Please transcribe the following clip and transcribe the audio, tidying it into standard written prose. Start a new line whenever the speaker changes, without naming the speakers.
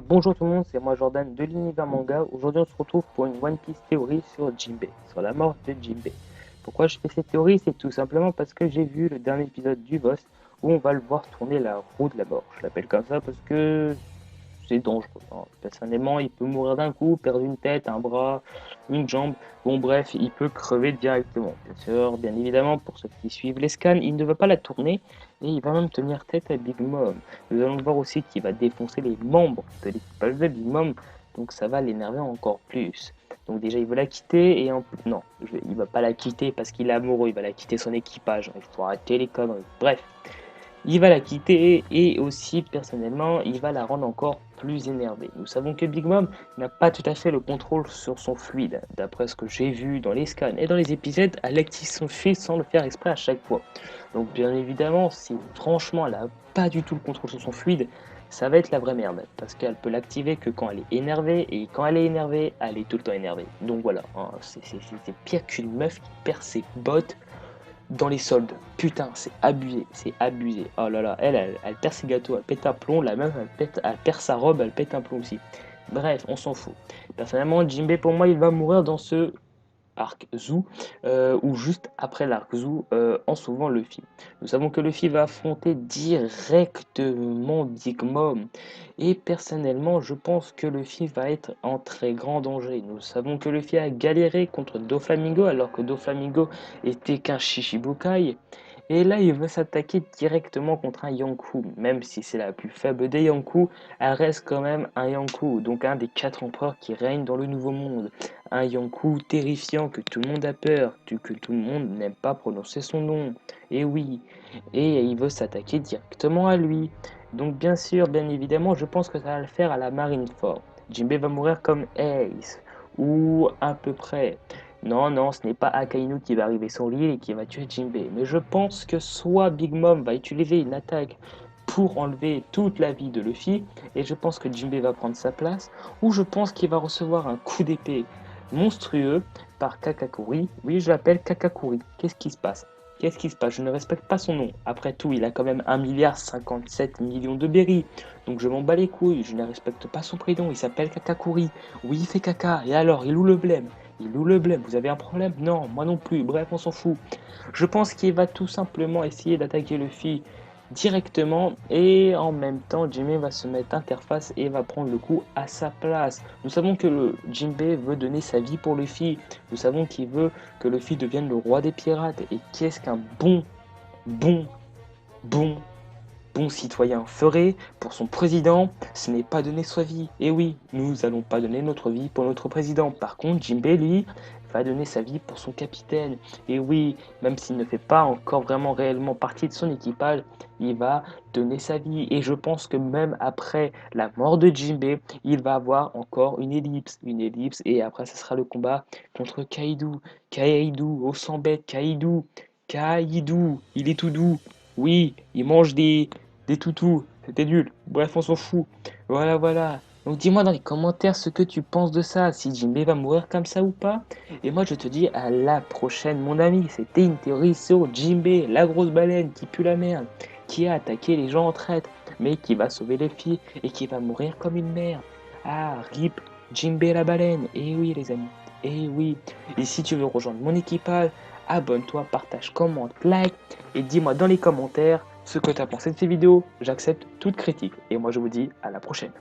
Bonjour tout le monde, c'est moi Jordan de l'univers manga. Aujourd'hui, on se retrouve pour une One Piece théorie sur Jinbei, sur la mort de Jinbei. Pourquoi je fais cette théorie? C'est tout simplement parce que j'ai vu le dernier épisode du Boss où on va le voir tourner la roue de la mort. Je l'appelle comme ça parce que c'est dangereux, hein. Personnellement, il peut mourir d'un coup, perdre une tête, un bras, une jambe. Bon, bref, il peut crever directement. Bien sûr, bien évidemment, pour ceux qui suivent les scans, il ne va pas la tourner et il va même tenir tête à Big Mom. Nous allons voir aussi qu'il va défoncer les membres de l'équipage de Big Mom, donc ça va l'énerver encore plus. Donc déjà, il veut la quitter et non, il va pas la quitter parce qu'il est amoureux, il va la quitter son équipage. Il faut arrêter les conneries. Bref. Il va la quitter et aussi, personnellement, il va la rendre encore plus énervée. Nous savons que Big Mom n'a pas tout à fait le contrôle sur son fluide. D'après ce que j'ai vu dans les scans et dans les épisodes, elle active son fluide sans le faire exprès à chaque fois. Donc bien évidemment, si franchement elle n'a pas du tout le contrôle sur son fluide, ça va être la vraie merde. Parce qu'elle peut l'activer que quand elle est énervée, et quand elle est énervée, elle est tout le temps énervée. Donc voilà, hein, c'est pire qu'une meuf qui perd ses bottes dans les soldes. Putain, c'est abusé, c'est abusé. Oh là là, elle perd ses gâteaux, elle pète un plomb, la meuf, elle perd sa robe, elle pète un plomb aussi. Bref, on s'en fout. Personnellement, Jinbei, pour moi, il va mourir dans ce arc Zou, ou juste après l'arc Zou, en sauvant Luffy. Nous savons que Luffy va affronter directement Big Mom, et personnellement, je pense que Luffy va être en très grand danger. Nous savons que Luffy a galéré contre Doflamingo, alors que Doflamingo était qu'un Shichibukai, et là, il veut s'attaquer directement contre un Yonkou. Même si c'est la plus faible des Yonkou, elle reste quand même un Yonkou, donc un des 4 empereurs qui règnent dans le Nouveau Monde. Un Yonkou terrifiant que tout le monde a peur, que tout le monde n'aime pas prononcer son nom. Et oui, et il veut s'attaquer directement à lui. Donc bien sûr, bien évidemment, je pense que ça va le faire à la Marineford. Jinbei va mourir comme Ace, ou à peu près. Non, non, ce n'est pas Akainu qui va arriver sur l'île et qui va tuer Jinbei. Mais je pense que soit Big Mom va utiliser une attaque pour enlever toute la vie de Luffy, et je pense que Jinbei va prendre sa place, ou je pense qu'il va recevoir un coup d'épée monstrueux par Kakakuri. Oui, je l'appelle Kakakuri. Qu'est-ce qui se passe? Qu'est-ce qui se passe? Je ne respecte pas son nom. Après tout, il a quand même 1,57 milliard de berries. Donc je m'en bats les couilles, je ne respecte pas son prénom. Il s'appelle Kakakuri. Oui, il fait caca. Et alors, il loue le blême. Il loue le blême. Vous avez un problème? Non, moi non plus. Bref, on s'en fout. Je pense qu'il va tout simplement essayer d'attaquer Luffy directement et en même temps Jinbei va se mettre interface et va prendre le coup à sa place. Nous savons que le Jinbei veut donner sa vie pour Luffy. Nous savons qu'il veut que Luffy devienne le roi des pirates. Et qu'est-ce qu'un bon, bon, bon citoyen ferait pour son président? Ce n'est pas donner sa vie. Et oui, nous allons pas donner notre vie pour notre président. Par contre, Jinbei, lui, va donner sa vie pour son capitaine. Et oui, même s'il ne fait pas encore vraiment réellement partie de son équipage, il va donner sa vie. Et je pense que même après la mort de Jinbei, il va avoir encore une ellipse. Une ellipse, et après, ce sera le combat contre Kaido. Kaido, au 100 bêtes, Kaido. Kaido, il est tout doux. Oui, il mange des toutous. C'était nul. Bref, on s'en fout. Voilà, voilà. Donc dis-moi dans les commentaires ce que tu penses de ça, si Jinbei va mourir comme ça ou pas. Et moi je te dis à la prochaine mon ami, c'était une théorie sur Jinbei, la grosse baleine qui pue la merde, qui a attaqué les gens en traître, mais qui va sauver les filles et qui va mourir comme une merde. Ah, RIP Jinbei la baleine, et oui les amis, et oui. Et si tu veux rejoindre mon équipage, abonne-toi, partage, commente, like, et dis-moi dans les commentaires ce que tu as pensé de ces vidéos. J'accepte toute critique, et moi je vous dis à la prochaine.